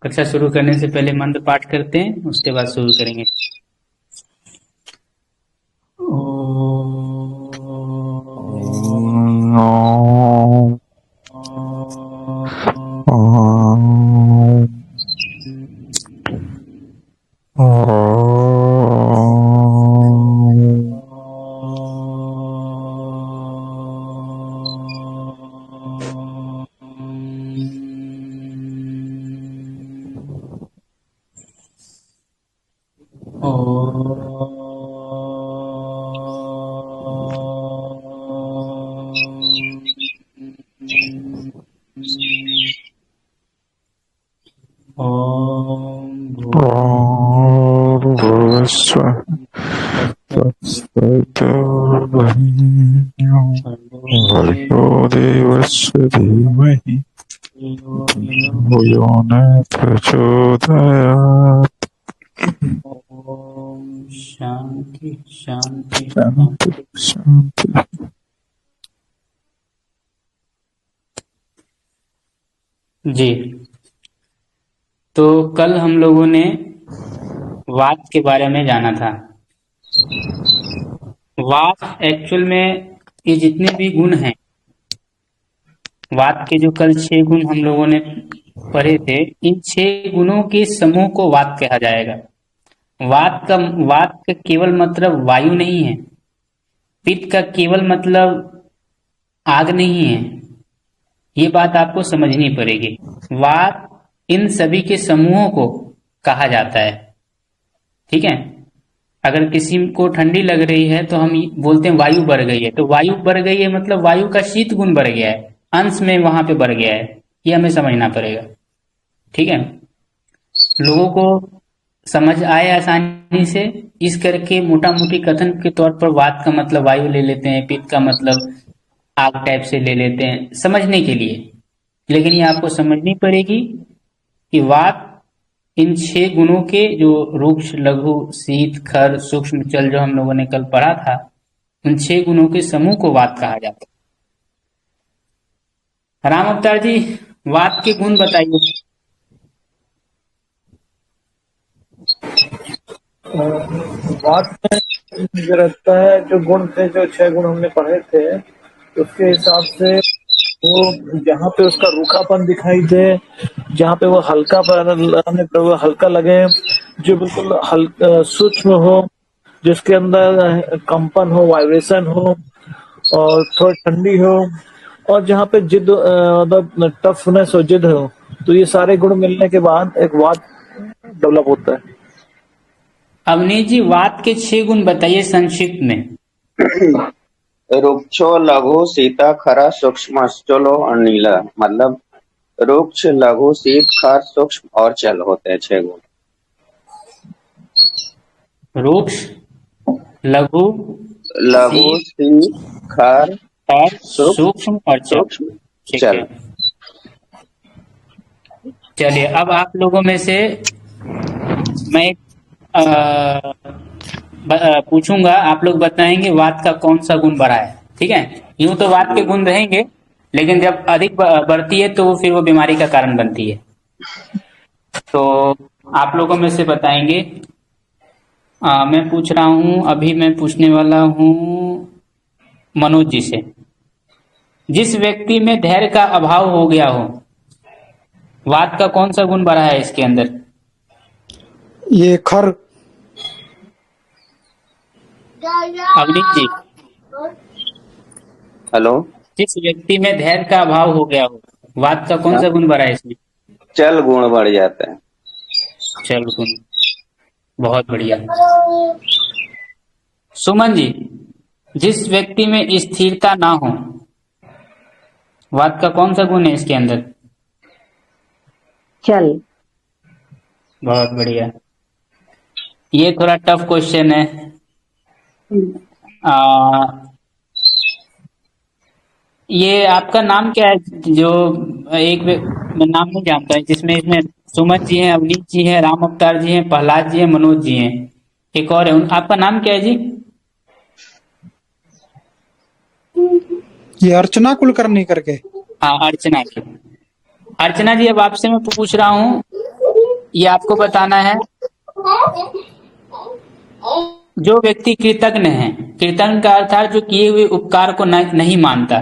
कक्षा शुरू करने से पहले मंत्र पाठ करते हैं, उसके बाद शुरू करेंगे। भर्गो देवस्य धीमहि धियो यो न प्रचोदयात्। शांति शांति शांति शांति। जी, तो कल हम लोगों ने वात के बारे में जाना था। वात एक्चुअल में ये जितने भी गुण हैं, वात के जो कल 6 गुण हम लोगों ने पढ़े थे, इन 6 गुणों के समूह को वात कहा जाएगा। वात का केवल मतलब वायु नहीं है, पित्त का केवल मतलब आग नहीं है। ये बात आपको समझनी पड़ेगी। वात इन सभी के समूहों को कहा जाता है, ठीक है। अगर किसी को ठंडी लग रही है तो हम बोलते हैं वायु बढ़ गई है, तो वायु बढ़ गई है मतलब वायु का शीत गुण बढ़ गया है, अंश में वहां पे बढ़ गया है। ये हमें समझना पड़ेगा, ठीक है। लोगों को समझ आए आसानी से, इस करके मोटा मोटी कथन के तौर पर वात का मतलब वायु ले लेते हैं, पित्त का मतलब आग टाइप से ले लेते हैं समझने के लिए। लेकिन ये आपको समझनी पड़ेगी कि वात इन 6 गुणों के, जो रूक्ष लघु शीत खर सूक्ष्म जल जो हम लोगों ने कल पढ़ा था, उन 6 गुणों के समूह को वात कहा जाता है। राम अवतार जी, वात के गुण बताइए। बात में मुझे लगता है जो गुण थे, जो 6 गुण हमने पढ़े थे, उसके हिसाब से वो जहाँ पे उसका रूखापन दिखाई दे, जहाँ पे वो हल्का लगे, जो बिल्कुल सूक्ष्म हो, जिसके अंदर कंपन हो, वाइब्रेशन हो और थोड़ी ठंडी हो, और जहाँ पे जिद मतलब टफनेस हो, जिद हो, तो ये सारे गुण मिलने के बाद एक वात डेवलप होता है। अवनीश जी, वात के 6 गुण बताइए संक्षिप्त में। रुक्षो लघु शीत खर सूक्ष्म चलो और नीला, मतलब रुक्ष लघु शीत खर सूक्ष्म और चल होते हैं 6 गुण। रूक्ष लघु लघु शीत खर और सूक्ष्म और चल, सूक्ष्म ठीक चल। है। चलिए, अब आप लोगों में से मैं पूछूंगा, आप लोग बताएंगे वात का कौन सा गुण बढ़ा है, ठीक है। यूं तो वात के गुण रहेंगे, लेकिन जब अधिक बढ़ती है तो वो फिर वो बीमारी का कारण बनती है। तो आप लोगों में से बताएंगे। मैं पूछ रहा हूं, अभी मैं पूछने वाला हूं मनोज जी से। जिस व्यक्ति में धैर्य का अभाव हो गया हो, वात का कौन सा गुण बढ़ा है इसके अंदर? ये खर। अवनीश जी, हेलो। जिस व्यक्ति में धैर्य का अभाव हो गया हो, वात का कौन सा गुण बढ़ा है इसमें? चल गुण बढ़ जाता है। चल गुण, बहुत बढ़िया। सुमन जी, जिस व्यक्ति में स्थिरता ना हो, वात का कौन सा गुण है इसके अंदर? चल। बहुत बढ़िया। ये थोड़ा टफ क्वेश्चन है। ये आपका नाम क्या है? जो मैं नाम नहीं जानता है, जिसमें इसमें सुमन जी हैं, अवनीश जी हैं, राम अवतार जी हैं, प्रहलाद जी हैं, मनोज जी हैं, एक और है। आपका नाम क्या है जी? ये अर्चना कुलकर्णी करके। हाँ, अर्चना जी। अर्चना जी, अब आपसे मैं पूछ रहा हूँ, ये आपको बताना है। जो व्यक्ति कृतज्ञ है, कृतज्ञ का अर्थ है जो किए हुए उपकार को नहीं मानता।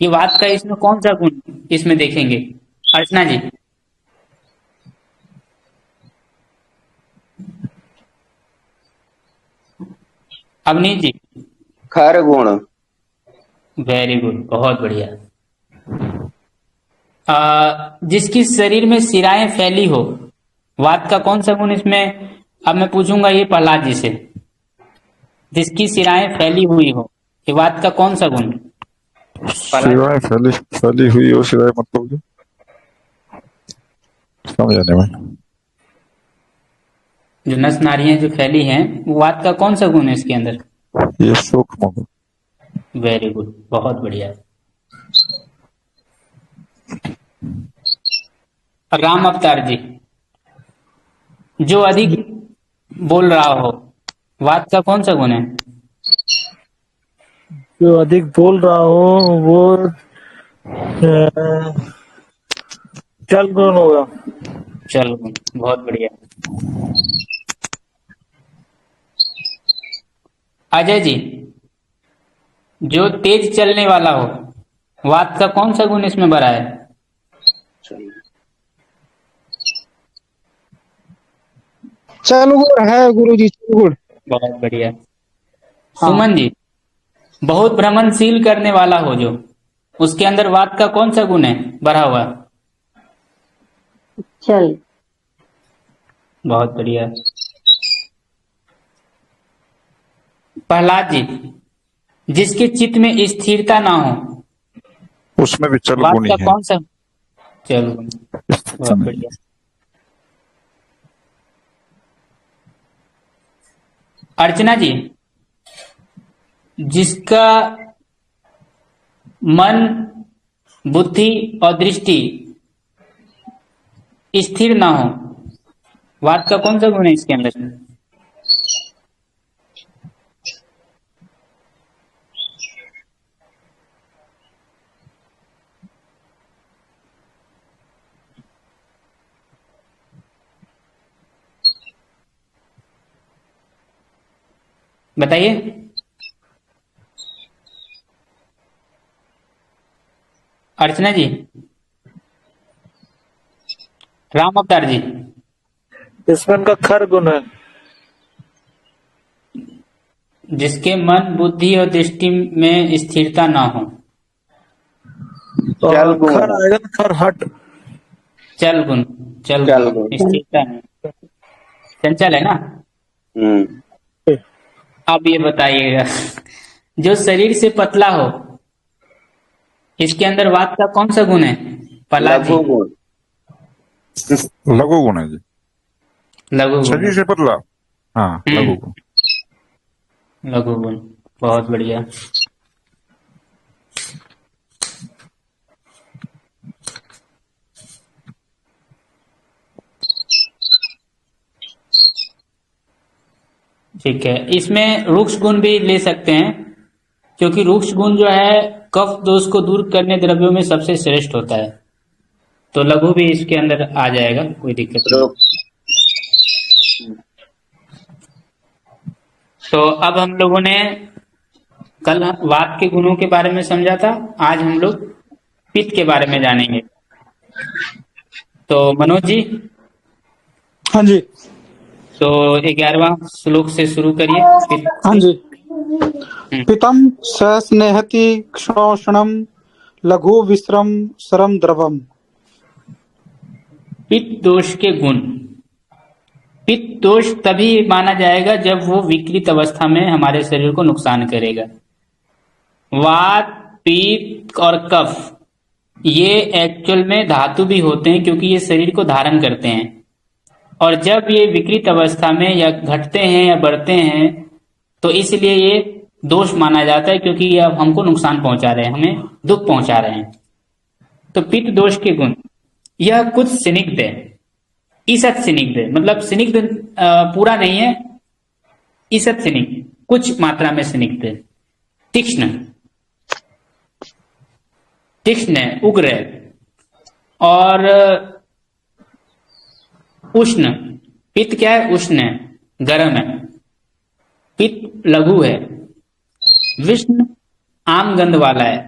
ये वात का इसमें कौन सा गुण इसमें देखेंगे अर्चना जी? अवनीत जी? खर गुण। वेरी गुड, बहुत बढ़िया। जिसकी शरीर में सिराएं फैली हो, वात का कौन सा गुण इसमें? अब मैं पूछूंगा ये प्रहलाद जी से। जिसकी सिराएं फैली हुई हो, ये वात का कौन सा गुण? सिवाय फैली फैली हुई हो, सिवाय मतलब जो समझाने में। जो नस नाड़ियां जो फैली हैं, वो वात का कौन सा गुण है इसके अंदर? ये सूक्ष्म गुण। वेरी गुड, बहुत बढ़िया। राम अवतार जी, जो अधिक बोल रहा हो, वात का कौन सा गुण है? जो अधिक बोल रहा हो वो चल गुण होगा। चल गुण, बहुत बढ़िया। अजय जी, जो तेज चलने वाला हो, वात का कौन सा गुण इसमें बड़ा है? चल गुण है गुरु जी, चल गुण। बहुत बढ़िया। हाँ। सुमन जी, बहुत भ्रमणशील करने वाला हो जो, उसके अंदर वात का कौन सा गुण है बढ़ा हुआ? चल। बहुत बढ़िया। प्रहलाद जी, जिसके चित्त में स्थिरता ना हो, उसमें भी चल वात गुण ही का है। कौन सा? चल गुण, स्थिरता बहुत नहीं बढ़िया। अर्चना जी, जिसका मन, बुद्धि और दृष्टि स्थिर ना हो, वात का कौन सा गुण है इसके अंदर? बताइए। अर्चना जी, राम अवतार जी, इसमें इनका खर गुण है। जिसके मन, बुद्धि और दृष्टि में स्थिरता ना हो, चल और गुण खर है। आएगा ना, खर हट। चल गुण, चल चल गुण, गुण। स्थिरता नहीं, चंचल है ना। अब ये बताइएगा, जो शरीर से पतला हो, इसके अंदर वात का कौन सा गुण है प्रहलाद जी? लघु गुण। लघु गुण है जी। लघु गुण। शरीर से पतला, हाँ लघु गुण। लघु गुण, बहुत बढ़िया। ठीक है, इसमें रुक्ष गुण भी ले सकते हैं, क्योंकि रुक्ष गुण जो है कफ दोष को दूर करने द्रव्यों में सबसे श्रेष्ठ होता है, तो लघु भी इसके अंदर आ जाएगा, कोई दिक्कत नहीं। रुक। तो अब हम लोगों ने कल वात के गुणों के बारे में समझा था, आज हम लोग पित्त के बारे में जानेंगे। तो मनोज जी, हाँ जी। तो 11वां श्लोक से शुरू करिए पित्त हाँ से। जी। पितम स्नेहति क्षोषणम लघु विश्रम सरम द्रवम। पित्त दोष के गुण। पित्त दोष तभी माना जाएगा जब वो विकृत अवस्था में हमारे शरीर को नुकसान करेगा। वात, पित्त और कफ ये एक्चुअल में धातु भी होते हैं, क्योंकि ये शरीर को धारण करते हैं, और जब ये विकृत अवस्था में या घटते हैं या बढ़ते हैं तो इसलिए ये दोष माना जाता है, क्योंकि ये अब हमको नुकसान पहुंचा रहे हैं, हमें दुख पहुंचा रहे हैं। तो पित्त दोष के गुण, यह कुछ स्निग्ध है, ईसत स्निग्ध है, मतलब स्निग्ध पूरा नहीं है, ईसत स्निग्ध, कुछ मात्रा में स्निग्ध है। तीक्ष्ण, तीक्ष्ण है, उग्र है, और उष्ण, पित्त क्या है? उष्ण है, गर्म है। पित्त लघु है। विष्ण आम गंध वाला है।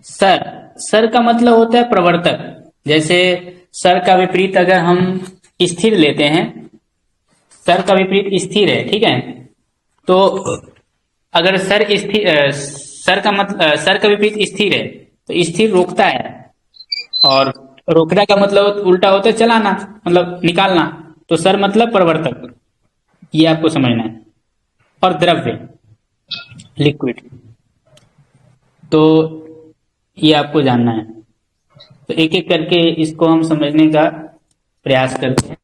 सर, सर का मतलब होता है प्रवर्तक। जैसे सर का विपरीत अगर हम स्थिर लेते हैं, सर का विपरीत स्थिर है, ठीक है। तो अगर सर का मतलब सर का विपरीत स्थिर है, तो स्थिर रोकता है, और रोकने का मतलब उल्टा होता है चलाना, मतलब निकालना। तो सर मतलब प्रवर्तक, ये आपको समझना है। और द्रव्य, लिक्विड, तो ये आपको जानना है। तो एक एक करके इसको हम समझने का प्रयास करते हैं।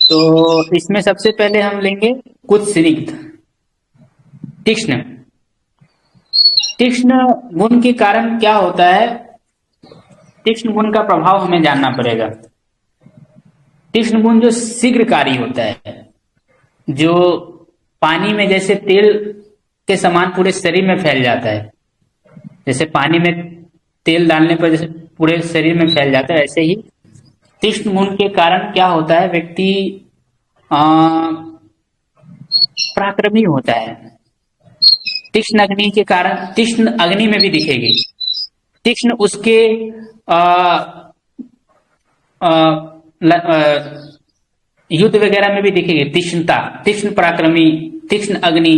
तो इसमें सबसे पहले हम लेंगे कुछ स्निग्ध। तीक्ष्ण, तीक्ष्ण गुण के कारण क्या होता है? तीक्ष्ण गुण का प्रभाव हमें जानना पड़ेगा। तीक्ष्ण गुण जो शीघ्रकारी होता है, जो पानी में जैसे तेल के समान पूरे शरीर में फैल जाता है, जैसे पानी में तेल डालने पर जैसे पूरे शरीर में फैल जाता है, ऐसे ही तीक्ष्ण गुण के कारण क्या होता है? व्यक्ति पराक्रमी होता है। तीक्ष्ण अग्नि के कारण, तीक्ष्ण अग्नि में भी दिखेगी, तीक्ष्ण उसके आ, आ, युद्ध वगैरह में भी दिखेगी तीक्ष्णता। तीक्ष्ण पराक्रमी, तीक्ष्ण अग्नि,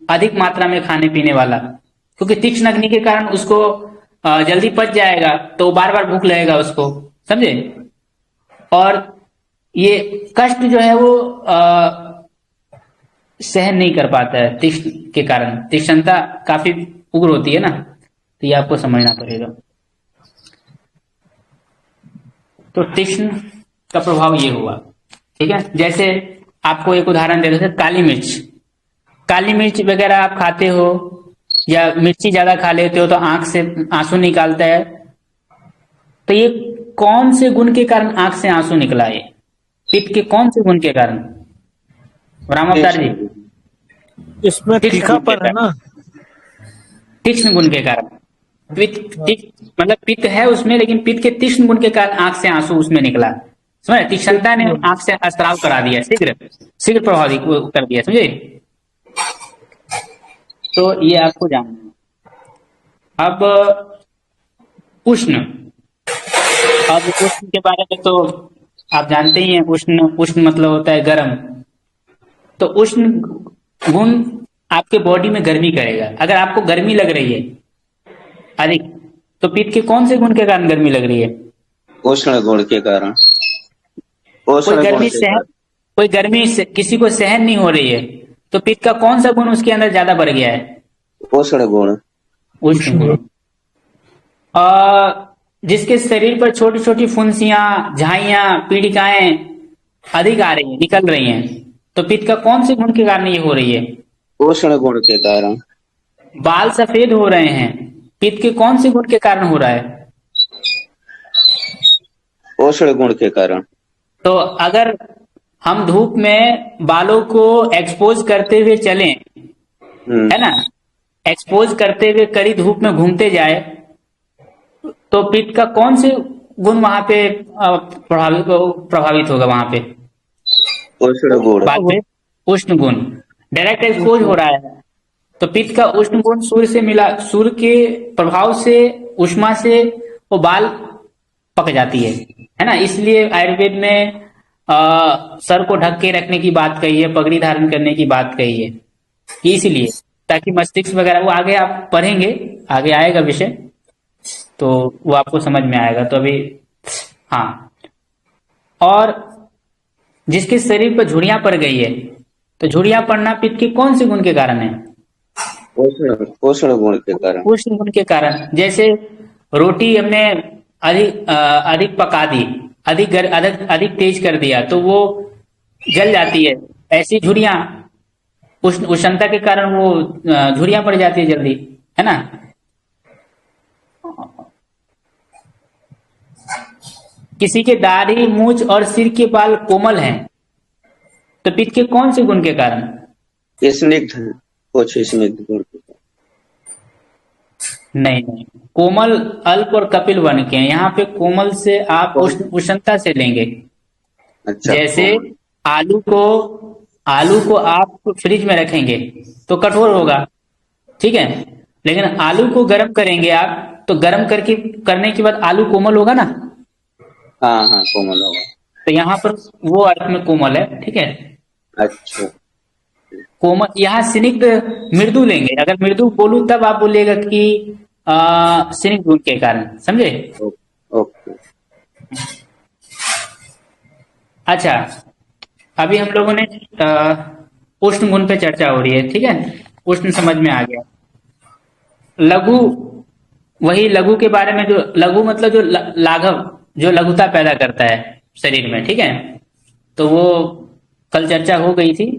अधिक मात्रा में खाने पीने वाला, क्योंकि तीक्ष्ण अग्नि के कारण उसको जल्दी पच जाएगा, तो बार बार भूख लगेगा उसको, समझे। और ये कष्ट जो है वो सहन नहीं कर पाता है तीक्ष्ण के कारण। तीक्ष्णता काफी उग्र होती है ना, तो ये आपको समझना पड़ेगा। तो तीक्ष्ण का प्रभाव ये हुआ, ठीक है। जैसे आपको एक उदाहरण दे देते, काली मिर्च। काली मिर्च वगैरह आप खाते हो, या मिर्ची ज्यादा खा लेते हो तो आंख से आंसू निकालता है। तो ये कौन से गुण के कारण आंख से आंसू निकला? ये पित्त के कौन से गुण के कारण? राम अवतार जी, इसमें तीक्ष्ण गुण के तीखापन है ना। तीक्ष्ण गुण के कारण। मतलब पित्त है उसमें, लेकिन पित्त के तीक्ष्ण गुण के कारण आंख से आंसू उसमें निकला, समझे। तीक्ष्णता ने आंख से स्राव करा दिया, शीघ्र शीघ्र प्रभावित कर दिया, समझे। तो ये आपको जानना है। अब उष्ण, अब उष्ण के बारे में तो आप जानते ही हैं। उष्ण, उष्ण मतलब होता है गर्म। तो उष्ण गुण आपके बॉडी में गर्मी करेगा। अगर आपको गर्मी लग रही है अधिक, तो पित्त के कौन से गुण के कारण गर्मी लग रही है? उष्ण गुण के कारण। कोई उष्ण गुण गर्मी के सहन, कारण। कोई गर्मी से किसी को सहन नहीं हो रही है, तो पित्त का कौन सा गुण उसके अंदर ज्यादा बढ़ गया है? उष्ण गुण। उष्ण गुण। जिसके शरीर पर छोटी छोटी फुंसियां, झाइयां, पीड़िकाएं अधिक आ रही है, निकल रही हैं, तो पित्त का कौन से गुण के कारण ये हो रही है? उष्ण गुण के कारण। बाल सफेद हो रहे हैं, पित्त के कौन से गुण के कारण हो रहा है? उष्ण गुण के कारण। तो अगर हम धूप में बालों को एक्सपोज करते हुए चलें, है ना, एक्सपोज करते हुए कड़ी धूप में घूमते जाए, तो पित्त का कौन से गुण वहां पे प्रभावित होगा? वहां पे उष्ण गुण। बात पे उष्ण गुण डायरेक्ट एक्सपोज हो रहा है, तो पित्त का उष्ण गुण सूर्य से मिला, सूर्य के प्रभाव से, उष्मा से वो बाल पक जाती है ना। इसलिए आयुर्वेद में सर को ढक के रखने की बात कही है, पगड़ी धारण करने की बात कही है, इसलिए ताकि मस्तिष्क वगैरह, वो आगे आप पढ़ेंगे, आगे आएगा विषय, तो वो आपको समझ में आएगा। तो अभी हाँ, और जिसके शरीर पर झुर्रियां पड़ गई है, तो झुर्रियां पड़ना पित्त के कौन से गुण के कारण है? उष्ण गुण के कारण। उष्ण गुण के कारण। जैसे रोटी हमने अधिक पका दी, अधिक तेज कर दिया, तो वो जल जाती है। ऐसी झुर्रियां, उष्णता के कारण वो झुर्रियां पड़ जाती है जल्दी, है ना। किसी के दाढ़ी, मूंछ और सिर के बाल कोमल हैं, तो पित्त के कौन से गुण के कारण? स्निग्ध, कुछ स्निग्ध गुण के कारण। नहीं नहीं, कोमल अल्प और कपिल वर्ण के हैं। यहाँ पे कोमल से आप उष्णता से लेंगे। अच्छा, जैसे कोमल। आलू को आप फ्रिज में रखेंगे तो कठोर होगा, ठीक है। लेकिन आलू को गर्म करेंगे आप, तो गर्म करने के बाद आलू कोमल होगा ना। हाँ हाँ, कोमल होगा। तो यहाँ पर वो अर्थ में कोमल है, ठीक है। अच्छा। कोमल यहाँ स्निग्ध मृदु लेंगे। अगर मृदु बोलूं तब आप बोलिएगा कि स्निग्ध गुण के कारण, समझे। ओके। अच्छा, अभी हम लोगों ने उष्ण गुण पे चर्चा हो रही है, ठीक है। उष्ण समझ में आ गया। लघु, वही लघु के बारे में, जो लघु मतलब जो लाघव, जो लघुता पैदा करता है शरीर में, ठीक है। तो वो कल चर्चा हो गई थी।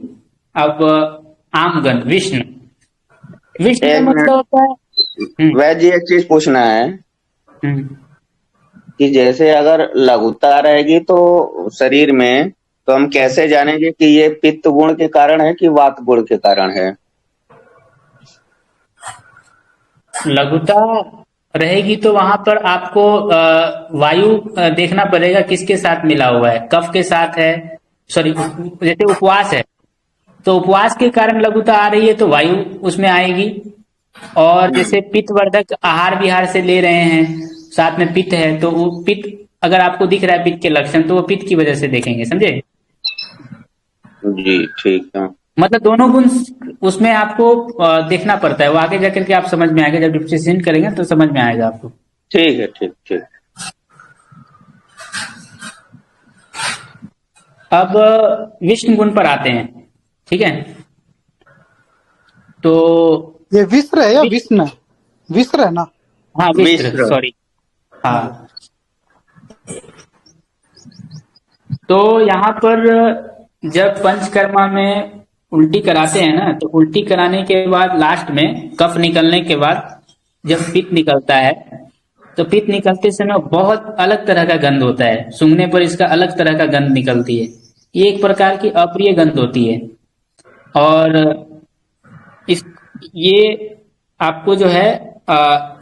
अब आमगन, विष्णु। विष्णु का एक मतलब मिनट, होता है वैज जी, एक चीज पूछना है हम्म, कि जैसे अगर लघुता रहेगी तो शरीर में, तो हम कैसे जानेंगे कि ये पित्त गुण के कारण है कि वात गुण के कारण है? लघुता रहेगी तो वहां पर आपको वायु देखना पड़ेगा किसके साथ मिला हुआ है। कफ के साथ है, सॉरी, जैसे उपवास है तो उपवास के कारण लघुता आ रही है तो वायु उसमें आएगी। और जैसे पित्त वर्धक आहार विहार से ले रहे हैं, साथ में पित्त है, तो वो पित्त अगर आपको दिख रहा है पित्त के लक्षण, तो वो पित्त की वजह से देखेंगे, समझे। जी ठीक है। मतलब दोनों गुण उसमें आपको देखना पड़ता है। वो आगे जाकर के आप समझ में आएगा, जब डिफ्रेंशिएट करेंगे तो समझ में आएगा आपको। ठीक है, ठीक ठीक। अब विष्णु गुण पर आते हैं, ठीक है। तो ये विस्र है या विष्णु? विस्र है ना? हाँ, विस्त्र, विस्त्र। सॉरी, हाँ। तो यहाँ पर जब पंचकर्मा में उल्टी कराते हैं ना, तो उल्टी कराने के बाद लास्ट में कफ निकलने के बाद जब पित्त निकलता है, तो पित्त निकलते समय बहुत अलग तरह का गंध होता है। सूंघने पर इसका अलग तरह का गंध निकलती है। ये एक प्रकार की अप्रिय गंध होती है। और इस ये आपको जो है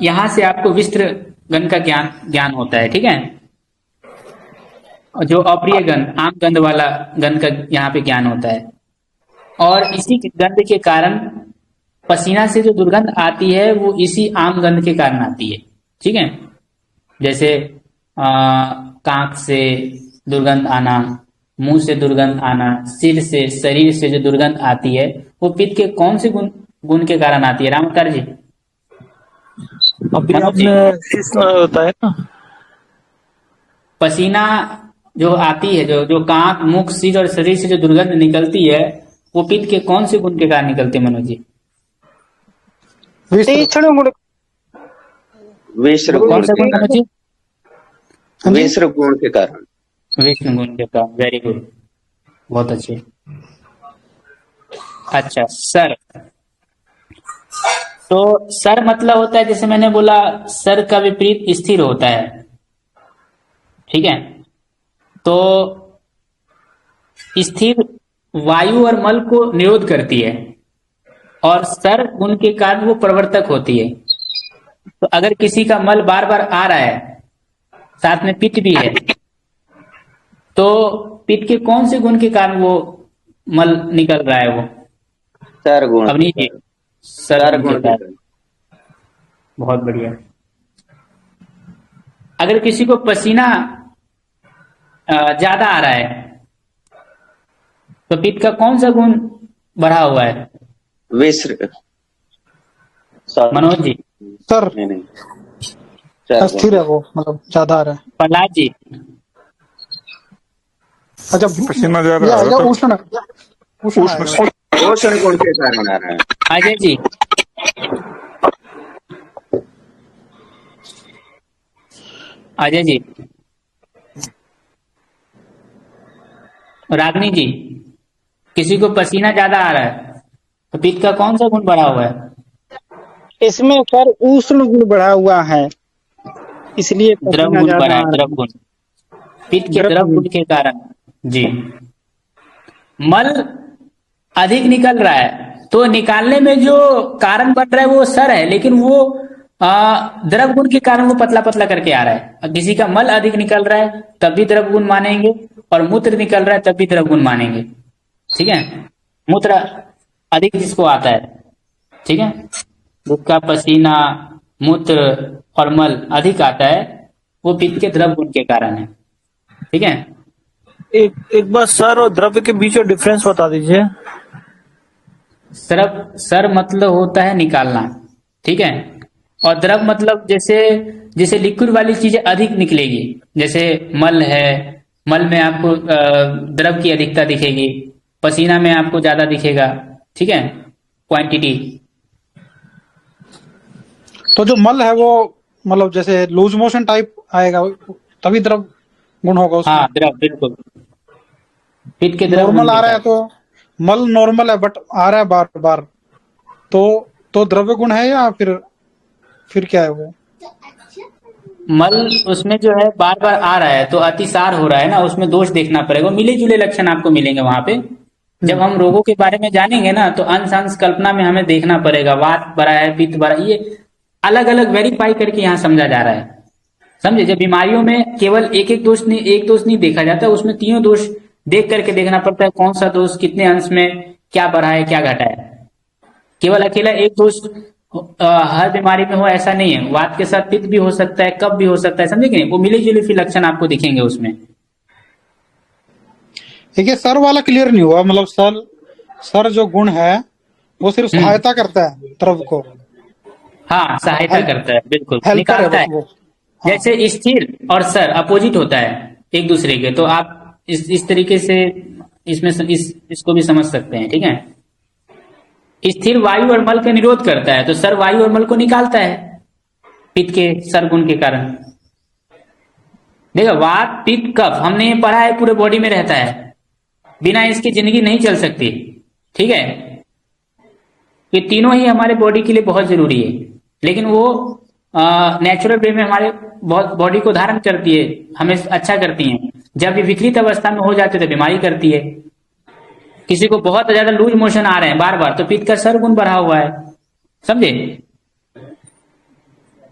यहाँ से आपको विस्त्र गंध का ज्ञान होता है, ठीक है। जो अप्रिय गंध, आम गंध वाला गंध का यहाँ पे ज्ञान होता है। और इसी गंध के कारण पसीना से जो दुर्गंध आती है वो इसी आम गंध के कारण आती है, ठीक है। जैसे कांख से दुर्गंध आना, मुंह से दुर्गंध आना, सिर से, शरीर से जो दुर्गंध आती है वो पित्त के कौन से गुण के कारण आती है, रामकर जी? अभी मनोज जी, आपने इसमें बताया ना, पसीना जो आती है, जो कांख, मुख, सिर और शरीर से जो दुर्गंध निकलती है वो पित्त के कौन से गुण के कारण निकलती है, मनोज जी? तीक्ष्ण गुण। विश्र कौन गुण सा के गुण, मनोज जी? विश्र गुण के कारण। विष्णु गुण के कारण, वेरी गुड, बहुत अच्छे। अच्छा, सर। तो सर मतलब होता है, जैसे मैंने बोला, सर का विपरीत स्थिर होता है, ठीक है। तो स्थिर वायु और मल को निरोध करती है, और सर गुण के कारण वो प्रवर्तक होती है। तो अगर किसी का मल बार बार आ रहा है, साथ में पित्त भी है, तो पित्त के कौन से गुण के कारण वो मल निकल रहा है? वो सर गुण। अवनीश जी, सर सर गुण गुण के के कारण। कारण। बहुत बढ़िया। अगर किसी को पसीना ज्यादा आ रहा है, तो पित्त का कौन सा गुण बढ़ा हुआ है, विश्र। मनोज जी? सर नहीं नहीं, सर अस्थिर है वो, मतलब ज्यादा आ रहा है। प्रहलाद जी? अच्छा, पसीना जा ये रहा है आएगा तो उष्ण। उष्ण आएगा। गुण। पोषण गुण के कारण आ रहा है। अजय जी? अजय जी? रागनी जी? किसी को पसीना ज्यादा आ रहा है तो पित्त का कौन सा गुण बढ़ा हुआ है? इसमें सर उष्ण गुण बढ़ा हुआ है, इसलिए द्रव पसीना गुण ज्यादा बढ़ा है, आ द्रव रहा गुण, पित्त के द्रव द्रव गुण। गुण के कारण। जी। मल अधिक निकल रहा है तो निकालने में जो कारण बन रहा है वो सर है, लेकिन वो द्रव गुण के कारण वो पतला पतला करके आ रहा है। किसी का मल अधिक निकल रहा है तब भी द्रव गुण मानेंगे, और मूत्र निकल रहा है तब भी द्रव गुण मानेंगे। ठीक है, मूत्र अधिक जिसको आता है, ठीक है, जिसका पसीना, मूत्र और मल अधिक आता है, वो पित्त के द्रव गुण के कारण है। ठीक है, एक बार सर और द्रव्य के बीच में डिफरेंस बता दीजिए। सर मतलब होता है निकालना, ठीक है, और द्रव मतलब जैसे जैसे लिक्विड वाली चीजें अधिक निकलेगी, जैसे मल है, मल में आपको द्रव की अधिकता दिखेगी, पसीना में आपको ज्यादा दिखेगा। ठीक है, क्वांटिटी। तो जो मल है वो मतलब जैसे लूज मोशन टाइप आएगा तभी द्रव गुण होगा उसमें। हाँ, द्रव, बिल्कुल, पित्त के द्रव गुण नॉर्मल के आ रहा है कारण। तो मल नॉर्मल है बट आ रहा है बार बार, तो द्रव्य गुण है या फिर क्या है वो? मल उसमें जो है बार बार आ रहा है तो अतिसार हो रहा है ना, उसमें दोष देखना पड़ेगा। मिले जुले लक्षण आपको मिलेंगे वहां पे। जब हम रोगों के बारे में जानेंगे ना तो अंश अंश कल्पना में हमें देखना पड़ेगा, वात बढ़ा है, पित्त बढ़ा, ये अलग अलग वेरीफाई करके यहाँ समझा जा रहा है। समझे, जब बीमारियों में केवल एक दोष नहीं देखा जाता, उसमें तीनों दोष देख करके देखना पड़ता है, कौन सा दोष कितने अंश में क्या बढ़ा है क्या घटा है। केवल अकेला एक दोष हर बीमारी में हो ऐसा नहीं है, वात के साथ पित्त भी हो सकता है, कफ भी हो सकता है, समझे कि नहीं, वो मिले जुले फिर लक्षण आपको दिखेंगे उसमें। देखिए सर वाला क्लियर नहीं हुआ, मतलब सर जो गुण है वो सिर्फ सहायता करता है द्रव को, हाँ, सहायता करता है, बिल्कुल हेल्पर है निकालता बस है। वो। हाँ। जैसे स्थिर और सर अपोजिट होता है एक दूसरे के, तो आप इस तरीके से इसमें इसको भी समझ सकते हैं। ठीक है, स्थिर वायु और मल का निरोध करता है, तो सर वायु और मल को निकालता है पित्त के सर गुण के कारण। देखो, वात, पित्त, कफ हमने ये पढ़ा है, पूरे बॉडी में रहता है, बिना इसकी जिंदगी नहीं चल सकती। ठीक है, ये तीनों ही हमारे बॉडी के लिए बहुत जरूरी है, लेकिन वो नेचुरल वे में हमारे बॉडी को धारण करती है, हमें अच्छा करती हैं। जब ये विकृत अवस्था में हो जाते तो बीमारी करती है। किसी को बहुत ज्यादा लूज मोशन आ रहे हैं बार बार, तो पित्त का सर गुण बढ़ा हुआ है, समझे,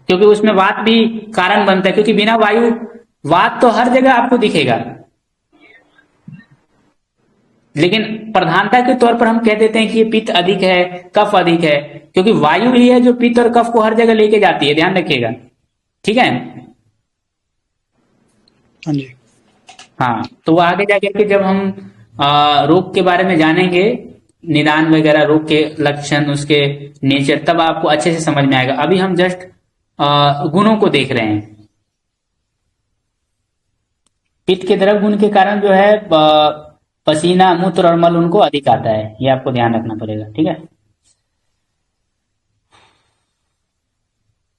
क्योंकि उसमें वात भी कारण बनता है, क्योंकि बिना वायु, वात तो हर जगह आपको दिखेगा, लेकिन प्रधानता के तौर पर हम कह देते हैं कि ये पित्त अधिक है, कफ अधिक है, क्योंकि वायु ही है जो पित्त और कफ को हर जगह लेके जाती है, ध्यान रखिएगा। ठीक है, हाँ जी। हाँ, तो वो आगे जाकर के जब हम रोग के बारे में जानेंगे, निदान वगैरह, रोग के लक्षण, उसके नेचर, तब आपको अच्छे से समझ में आएगा। अभी हम जस्ट गुणों को देख रहे हैं। पित्त के द्रव गुण के कारण जो है पसीना, मूत्र और मल उनको अधिक आता है, ये आपको ध्यान रखना पड़ेगा। ठीक है,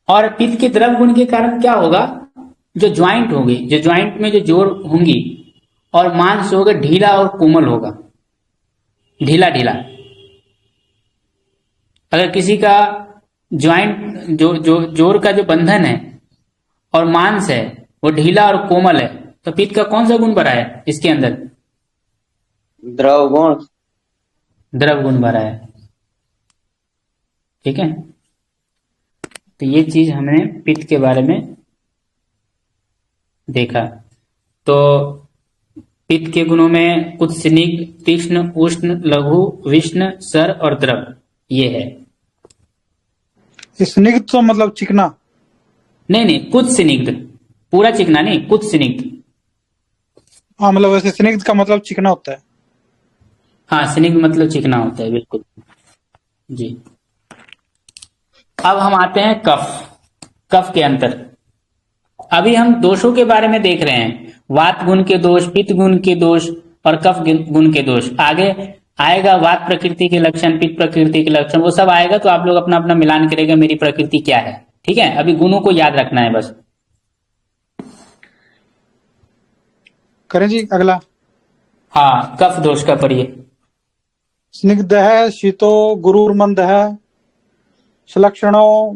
और पित्त के द्रव गुण के कारण क्या होगा, जो ज्वाइंट होगी, जो ज्वाइंट में जो जोड़ होंगी और मांस होगा ढीला और कोमल होगा, ढीला ढीला। अगर किसी का ज्वाइंट जो जोड़ का जो बंधन है और मांस है वो ढीला और कोमल है, तो पित्त का कौन सा गुण बढ़ा है इसके अंदर? द्रव गुण। द्रव गुण बढ़ा है। ठीक है, तो ये चीज हमने पित्त के बारे में देखा। तो पित्त के गुणों में कुछ स्निग्ध, तीक्ष्ण, उष्ण, लघु, विष्ण, सर और द्रव, ये है। स्निग्ध तो मतलब चिकना? नहीं, कुछ स्निग्ध, पूरा चिकना नहीं, कुछ स्निग्ध। हाँ, मतलब वैसे स्निग्ध का मतलब चिकना होता है। हाँ, स्निग्ध मतलब चिकना होता है, बिल्कुल जी। अब हम आते हैं कफ के अंतर। अभी हम दोषों के बारे में देख रहे हैं, वात गुण के दोष, पित्त गुण के दोष और कफ गुण के दोष। आगे आएगा वात प्रकृति के लक्षण, पित्त प्रकृति के लक्षण, वो सब आएगा, तो आप लोग अपना अपना मिलान करेगा मेरी प्रकृति क्या है। ठीक है, अभी गुणों को याद रखना है बस। करें जी अगला। हाँ, कफ दोष का पढ़िए। स्निग्ध है, शीतो गुरुर्मंद है, सुलक्षणो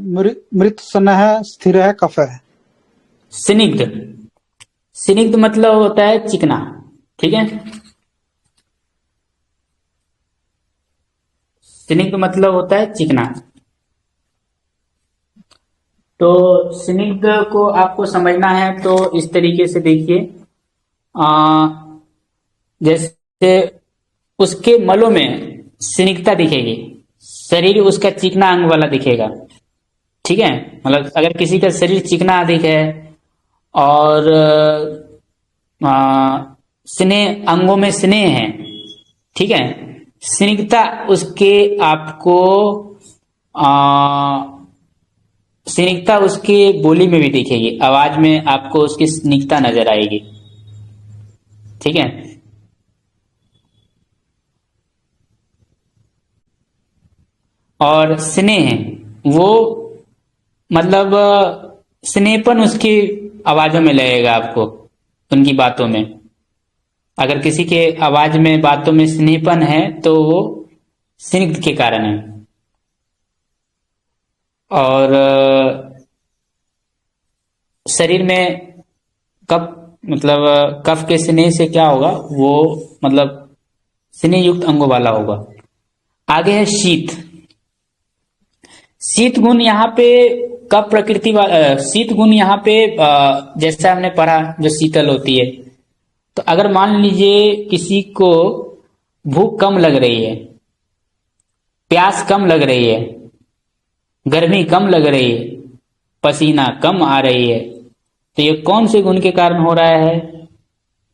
मृत सन है, स्थिर है, कफ है। स्निग्ध, स्निग्ध मतलब होता है चिकना। ठीक है, स्निग्ध मतलब होता है चिकना। तो स्निग्ध को आपको समझना है तो इस तरीके से देखिए, जैसे उसके मलों में स्निग्धता दिखेगी, शरीर उसका चिकना अंग वाला दिखेगा, ठीक है। मतलब अगर किसी का शरीर चिकना अधिक है और स्नेह, अंगों में स्नेह है, ठीक है, स्निग्धता उसके आपको स्निग्धता उसकी बोली में भी दिखेगी, आवाज में आपको उसकी स्निग्धता नजर आएगी, ठीक है। और स्नेह वो मतलब स्नेहपन उसकी आवाजों में लगेगा आपको, उनकी बातों में। अगर किसी के आवाज में, बातों में स्नेहपन है तो वो स्निग्ध के कारण है। और शरीर में कफ, मतलब कफ के स्नेह से क्या होगा, वो मतलब स्नेह युक्त अंगों वाला होगा। आगे है शीत। शीत गुण यहाँ पे कफ प्रकृति शीत गुण यहाँ पे जैसा हमने पढ़ा, जो शीतल होती है। तो अगर मान लीजिए किसी को भूख कम लग रही है, प्यास कम लग रही है, गर्मी कम लग रही है, पसीना कम आ रही है, तो ये कौन से गुण के कारण हो रहा है?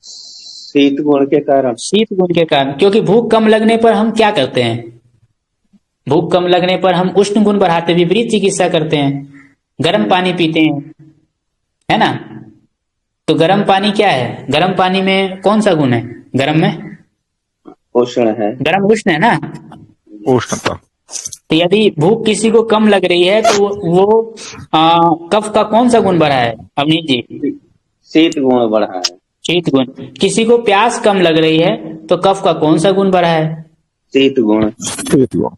शीत गुण के कारण। शीत गुण के कारण। क्योंकि भूख कम लगने पर हम क्या करते हैं? भूख कम लगने पर हम उष्ण गुण बढ़ाते, विपरीत चिकित्सा करते हैं, गर्म पानी पीते हैं, है ना। तो गर्म पानी क्या है? गर्म पानी में कौन सा गुण है? गर्म में उष्ण है, गर्म उष्ण है ना। उष्णता। तो यदि भूख किसी को कम लग रही है तो वो कफ का कौन सा गुण बढ़ा है अवनीत जी? शीत गुण बढ़ा है। शीत गुण। किसी को प्यास कम लग रही है तो कफ का कौन सा गुण बढ़ा है? शीत गुण। शीत गुण।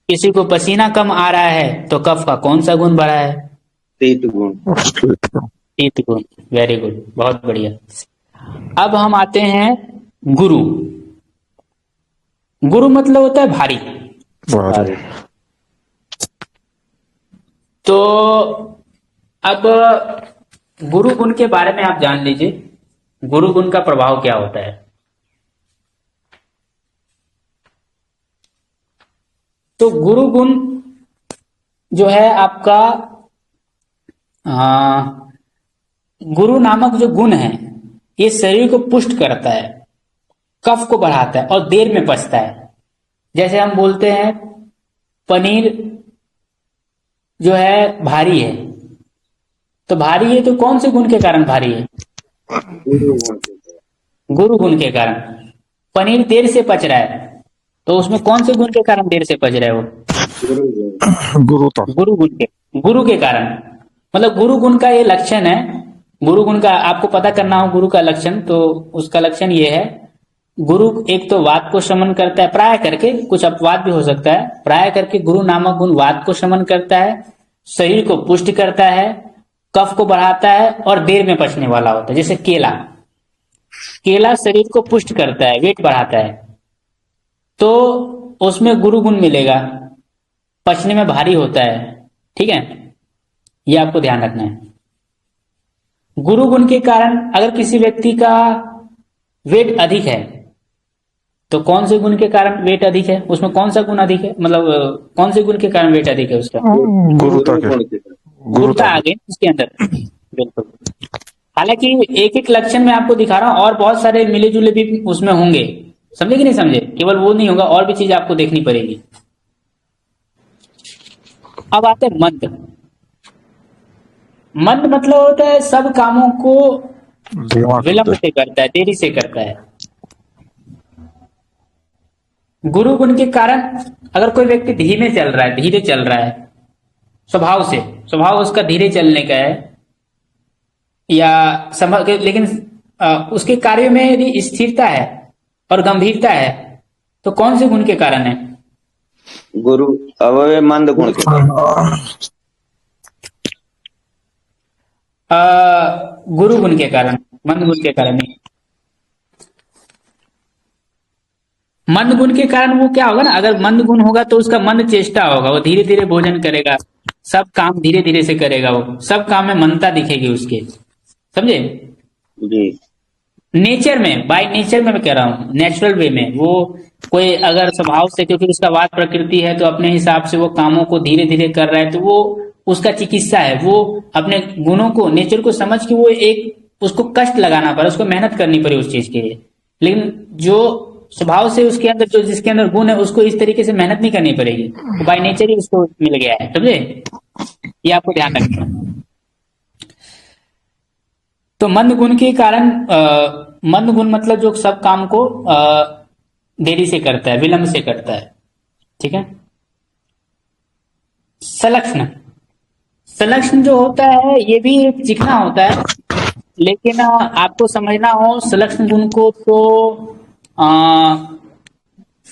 किसी को पसीना कम आ रहा है तो कफ का कौन सा गुण बढ़ा है? शीत गुण। शीत गुण। वेरी गुड, बहुत बढ़िया। अब हम आते हैं गुरु। गुरु मतलब होता है भारी। भारी। तो अब गुरु गुण के बारे में आप जान लीजिए, गुरु गुण का प्रभाव क्या होता है। तो गुरु गुण जो है आपका गुरु नामक जो गुण है, ये शरीर को पुष्ट करता है, कफ को बढ़ाता है और देर में पचता है। जैसे हम बोलते हैं पनीर जो है भारी है, तो भारी है तो कौन से गुण के कारण भारी है? गुरु गुण के कारण। पनीर देर से पच रहा है तो उसमें कौन से गुण के कारण देर से पच रहा है वो? गुरु के कारण। मतलब गुरु गुण का ये लक्षण है। गुरु गुण का आपको पता करना हो, गुरु का लक्षण, तो उसका लक्षण ये है, गुरु एक तो वात को शमन करता है, प्राय करके, कुछ अपवाद भी हो सकता है, प्राय करके गुरु नामक गुण वात को शमन करता है, शरीर को पुष्ट करता है, कफ को बढ़ाता है और देर में पचने वाला होता है। जैसे केला, केला शरीर को पुष्ट करता है, वेट बढ़ाता है, तो उसमें गुरु गुण मिलेगा, पचने में भारी होता है, ठीक है, ये आपको ध्यान रखना है। गुरु गुण के कारण अगर किसी व्यक्ति का वेट अधिक है तो कौन से गुण के कारण वेट अधिक है? उसमें कौन सा गुण अधिक है? मतलब कौन से गुण के कारण वेट अधिक है उसका? गुरुता आ गई इसके अंदर। बिल्कुल। हालांकि एक एक लक्षण में आपको दिखा रहा हूं, और बहुत सारे मिले जुले भी उसमें होंगे, समझे कि नहीं समझे? केवल वो नहीं होगा, और भी चीज आपको देखनी पड़ेगी। अब आते हैं मंद। मंद मतलब होता है सब कामों को विलंब से करता है, देरी से करता है। गुरु गुण के कारण अगर कोई व्यक्ति धीमे चल रहा है, धीरे चल रहा है, स्वभाव से, स्वभाव उसका धीरे चलने का है, या लेकिन उसके कार्य में यदि स्थिरता है और गंभीरता है, तो कौन से गुण के कारण है? गुरु अवय मंद गुण के कारण। गुरु गुण के कारण, मंद गुण के कारण नहीं। मंद गुण के कारण वो क्या होगा ना, अगर मंद गुण होगा तो उसका मंद चेष्टा होगा, वो धीरे धीरे भोजन करेगा, सब काम धीरे धीरे से करेगा, वो सब काम में मनता दिखेगी उसके, समझे। जी। नेचर में, बाय नेचर में मैं कह रहा हूँ, नेचुरल वे में वो कोई अगर स्वभाव से, क्योंकि उसका वात प्रकृति है तो अपने हिसाब से वो कामों को धीरे धीरे कर रहा है, तो वो उसका चिकित्सा है, वो अपने गुणों को, नेचर को समझ के वो एक उसको कष्ट लगाना पड़ा, उसको मेहनत करनी पड़ी उस चीज के लिए। लेकिन जो स्वभाव से उसके अंदर, जो जिसके अंदर गुण है, उसको इस तरीके से मेहनत नहीं करनी पड़ेगी, तो बाय नेचर ही उसको मिल गया है, समझे। ये आपको ध्यान रखना है। तो मंद गुण के कारण, मंद गुण मतलब जो सब काम को देरी से करता है, विलंब से करता है, ठीक है। सलक्षण, सलक्षण जो होता है ये भी एक चिकना होता है, लेकिन आपको समझना हो सलक्षण गुण को तो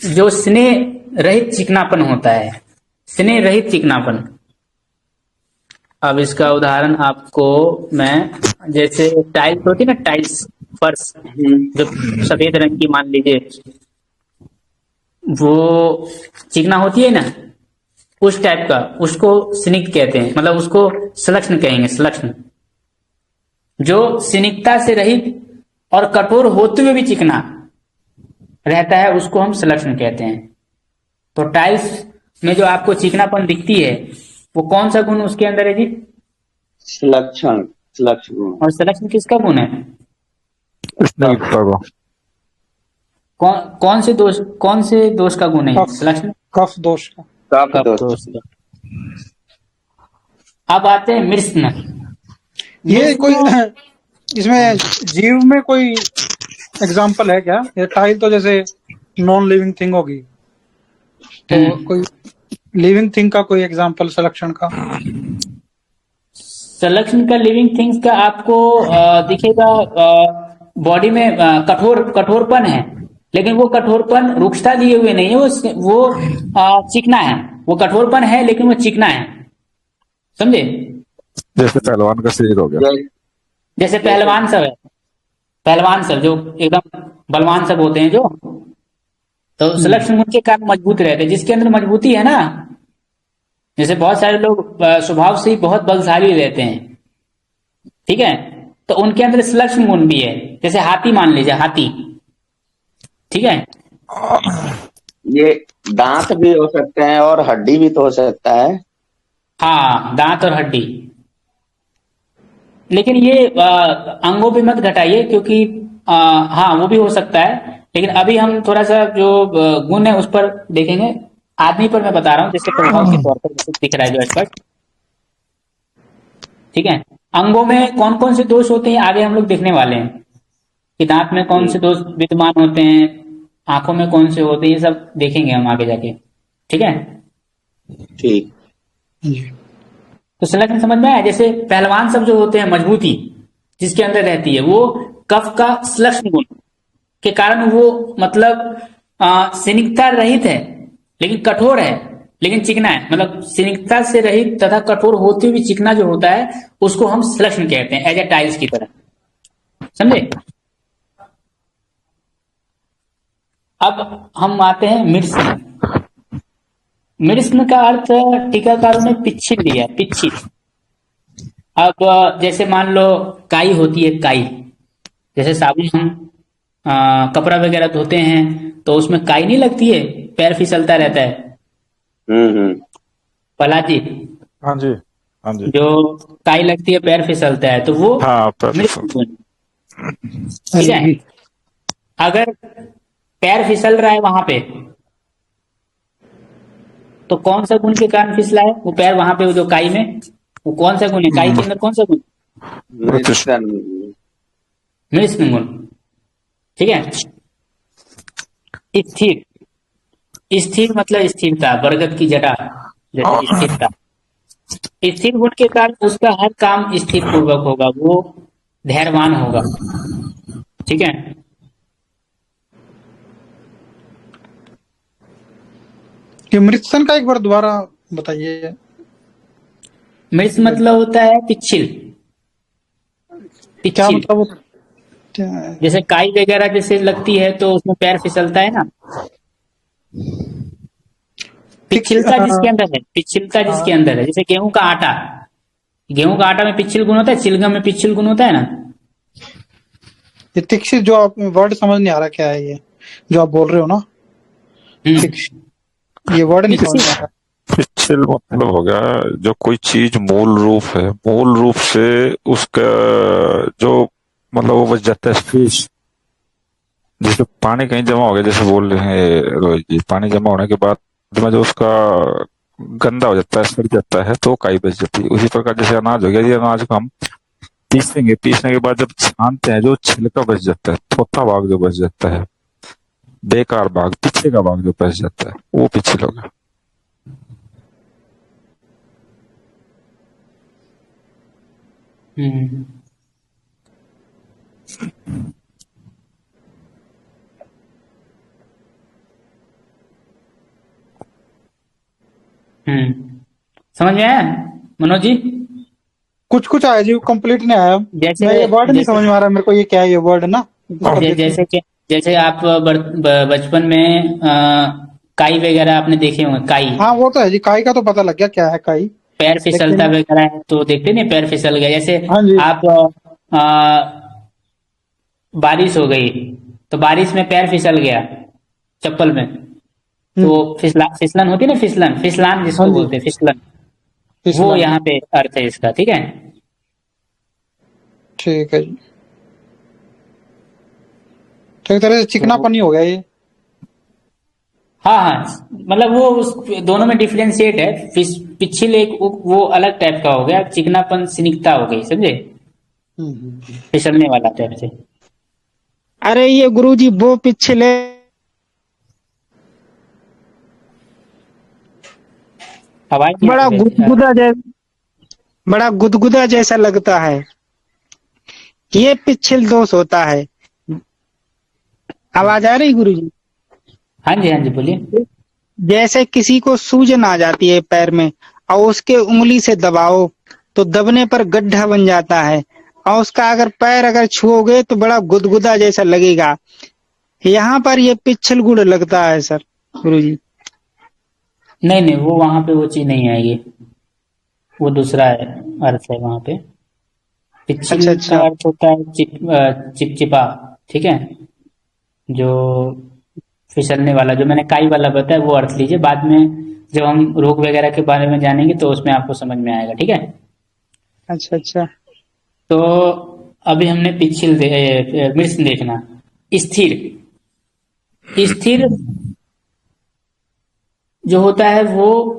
जो स्नेह रहित चिकनापन होता है, स्नेह रहित चिकनापन। अब इसका उदाहरण आपको मैं, जैसे टाइल्स होती है ना, टाइल्स, फर्श जो सफेद रंग की मान लीजिए, वो चिकना होती है ना, उस टाइप का, उसको स्निग्ध कहते हैं, मतलब उसको सलक्षण कहेंगे, सलक्षण। जो स्निग्धता से रहित और कठोर होते हुए भी चिकना रहता है, उसको हम सलक्षण कहते हैं। तो टाइल्स में जो आपको चिकनापन दिखती है, वो कौन सा गुण उसके अंदर है जी? सलक्षण, सलक्षण गुण। और सलक्षण किसका गुण है? स्निग्धता को। कौन से दोष का गुण है सलक्षण? कफ दोष का। कफ दोष। अब आते हैं मृत्स्न। ये कोई इसमें जीव में कोई एग्जाम्पल है क्या? ये टाइल तो जैसे नॉन लिविंग थिंग होगी, तो कोई लिविंग थिंग का कोई एग्जाम्पल सलक्षण का? सलक्षण का लिविंग थिंग्स का आपको दिखेगा, बॉडी में कठोरपन है, लेकिन वो कठोरपन रुक्षता लिए हुए नहीं है, वो चिकना है। वो कठोरपन है लेकिन वो चिकना है, समझे। जैसे पहलवान का शरीर हो गया, जैसे पहलवान सब है, पहलवान सब जो एकदम बलवान सब होते हैं, जो तो सलक्षण गुण के कारण मजबूत रहते हैं। जिसके अंदर मजबूती है ना, जैसे बहुत सारे लोग स्वभाव से ही बहुत बलशाली रहते हैं, ठीक है, तो उनके अंदर सलक्षण गुण भी है। जैसे हाथी मान लीजिए, हाथी, ठीक है, ये दांत भी हो सकते हैं और हड्डी भी तो हो सकता है। हाँ, दांत और हड्डी। लेकिन ये अंगों पे मत घटाइए, क्योंकि हाँ वो भी हो सकता है, लेकिन अभी हम थोड़ा सा जो गुण है उस पर देखेंगे। आदमी पर मैं बता रहा हूँ, जैसे प्रभाव के तौर पर जैसे दिख रहा है जो स्पष्ट, ठीक है। अंगों में कौन कौन से दोष होते हैं आगे हम लोग देखने वाले हैं, कि दांत में कौन से दोष विद्यमान होते हैं, आंखों में कौन से होते हैं, ये सब देखेंगे हम आगे जाके, ठीक है। ठीक। तो सलक्षण समझ में आया। जैसे पहलवान सब जो होते हैं, मजबूती जिसके अंदर रहती है, वो कफ का सलक्षण गुण के कारण वो मतलब स्निग्धता रहित है लेकिन कठोर है, लेकिन चिकना है। मतलब स्निग्धता से रहित तथा कठोर होते हुए चिकना जो होता है, उसको हम सलक्षण कहते हैं, एज ए टाइल्स की तरह, समझे। अब हम आते हैं मृत्स्न। मृत्स्न का अर्थ टीकाकारों ने पिच्छिल लिया है, पिच्छिल। अब जैसे मान लो काई होती है, काई, जैसे साबुन हम कपड़ा वगैरह धोते हैं तो उसमें काई नहीं लगती है, पैर फिसलता रहता है। प्रहलाद जी, हाँ जी, हाँ जी, जो काई लगती है, पैर फिसलता है, तो वो हाँ, ठीक है। अगर पैर फिसल रहा है वहां पे, तो कौन सा गुण के कारण फिसला है वो पैर वहां पे, जो काई में, वो कौन सा गुण है? काई के अंदर कौन सा गुण? मृत्स्न गुण, ठीक है। स्थिर, स्थिर मतलब स्थिरता, बरगद की जटा जैसे स्थिरता। स्थिर गुण के कारण उसका हर काम स्थिर पूर्वक होगा, वो धैर्यवान होगा, ठीक है। ये मृत्सन का एक बार दोबारा बताइए। मृत्स मतलब होता है पिच्छिल, क्या पिच्छिल। मतलब वो क्या है? जैसे काई वगैरह जैसे लगती है तो उसमें पैर फिसलता है ना, पिछलता जिसके अंदर है, पिछलता जिसके अंदर है, जैसे गेहूं का आटा, गेहूं का आटा में पिछल गुण होता है, चिलगम में पिछल गुण होता है ना। ये तिक्षित जो आप वर्ड समझ नहीं आ रहा क्या है ये जो आप बोल रहे हो ना, तिक्षित, ये वर्ड नहीं समझ में आ रहा। पिछल मतलब हो गया जो कोई चीज मूल रूप है, मूल रूप से उसका जो मतलब वो बच जाता है स्पेस। जैसे पानी कहीं जमा हो गया, जैसे बोल रहे हैं रोहित जी, पानी जमा होने के बाद में जो उसका गंदा हो जाता है, सड़ जाता है, तो काई बच जाती है। उसी प्रकार जैसे अनाज हो गया, ये अनाज को हम पीसेंगे, पीसने के बाद जब छानते हैं, जो छिलका बच जाता है, थोथा भाग जो बच जाता है, बेकार भाग, पीछे का भाग जो बच जाता है, वो पिछल होगा। हम्म समझ में आया मनोज जी? कुछ कुछ आया जी, कंप्लीट नहीं आया। जैसे मैं ये वर्ड नहीं जैसे समझ में आ रहा मेरे को, ये क्या है ये वर्ड ना, इसका जै- देखिए। जैसे कि जैसे आप बचपन में काई वगैरह आपने देखे होंगे, काई, हाँ वो तो है जी, काई का तो पता लग गया क्या है काई, पैर फिसलता लेकिन वगैरह है तो देखते नहीं, पैर फिसल गया। जैसे हाँ जी। आप बारिश हो गई तो बारिश में पैर फिसल गया चप्पल में, तो फिसलन होती है ना, फिसलन, फिसलान हाँ जिसको जी, बोलते हैं, फिसलन, वो फिसलन। यहाँ पे अर्थ है इसका, ठीक है। ठीक है जी, तो एक तरह से तो चिकनापन ही हो गया ये। हाँ हाँ, मतलब वो उस दोनों में डिफरेंशिएट है। पिछिल एक वो अलग टाइप का हो गया, चिकनापन सिनिकता हो गई, समझे, फिसलने वाला टाइप से। अरे ये गुरुजी वो पिछले आवाज नहीं आ बड़ा रही है। गुदगुदा जैसा, बड़ा गुदगुदा जैसा लगता है, ये पिछल दोष होता है। आवाज आ रही गुरुजी? हाँ जी, हाँ जी, बोलिए। जैसे किसी को सूजन आ जाती है पैर में और उसके उंगली से दबाओ तो दबने पर गड्ढा बन जाता है, और उसका अगर पैर अगर छुओगे तो बड़ा गुदगुदा जैसा लगेगा। यहाँ पर ये पिछल गुण लगता है सर गुरुजी। नहीं नहीं, वो वहां पे वो चीज नहीं आएगी, वो दूसरा है, अर्थ है वहां पे। पिछिल अच्छा का अच्छा। अर्थ होता है चिपचिपा, ठीक है, जो फिसलने वाला, जो मैंने काई वाला बताया वो अर्थ लीजिए। बाद में जब हम रोग वगैरह के बारे में जानेंगे तो उसमें आपको समझ में आएगा, ठीक है। अच्छा अच्छा। तो अभी हमने मृष देखना। स्थिर, स्थिर जो होता है वो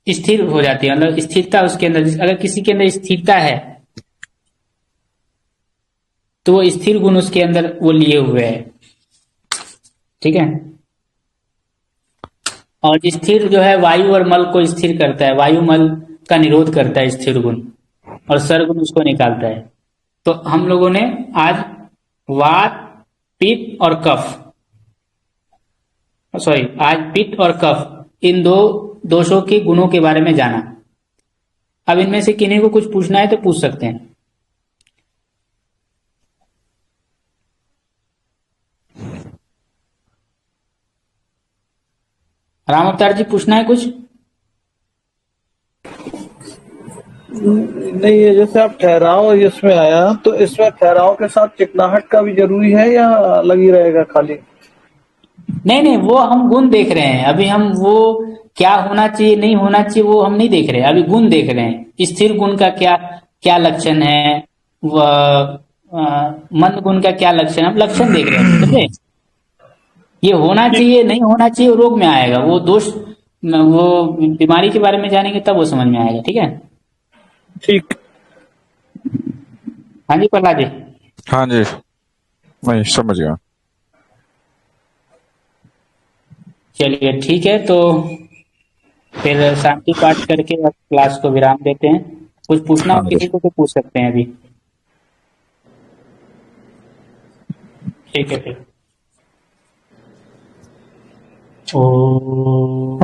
स्थिर हो जाती है, मतलब स्थिरता उसके अंदर, अगर किसी के अंदर स्थिरता है तो वो स्थिर गुण उसके अंदर वो लिए हुए है, ठीक है। और स्थिर जो है वायु और मल को स्थिर करता है, वायु मल का निरोध करता है स्थिर गुण, और सरगुण उसको निकालता है। तो हम लोगों ने आज वात, पित्त और कफ, सॉरी, आज पित्त और कफ, इन दो दोषों के गुणों के बारे में जाना। अब इनमें से किन्हीं को कुछ पूछना है तो पूछ सकते हैं। राम अवतार जी, पूछना है कुछ? नहीं, ये जैसे आप ठहराव इसमें आया, तो इसमें ठहराव के साथ चिकनाहट का भी जरूरी है या अलग ही रहेगा खाली? नहीं नहीं, वो हम गुण देख रहे हैं अभी, हम वो क्या होना चाहिए नहीं होना चाहिए वो हम नहीं देख रहे हैं, अभी गुण देख रहे हैं। स्थिर गुण का क्या क्या लक्षण है, मंद गुण का क्या लक्षण है, हम लक्षण देख रहे हैं, समझे। ये होना चाहिए नहीं होना चाहिए वो रोग में आएगा, वो दोष, वो बीमारी के बारे में जानेंगे तब वो समझ में आएगा, ठीक है। ठीक। हाँ जी प्रहलाद जी। हाँ जी, मैं समझ गया। चलिए ठीक है, तो फिर शांति पाठ करके अब क्लास को विराम देते हैं। कुछ पूछना हाँ हो जी, किसी को तो पूछ सकते हैं अभी, ठीक है फिर। ओ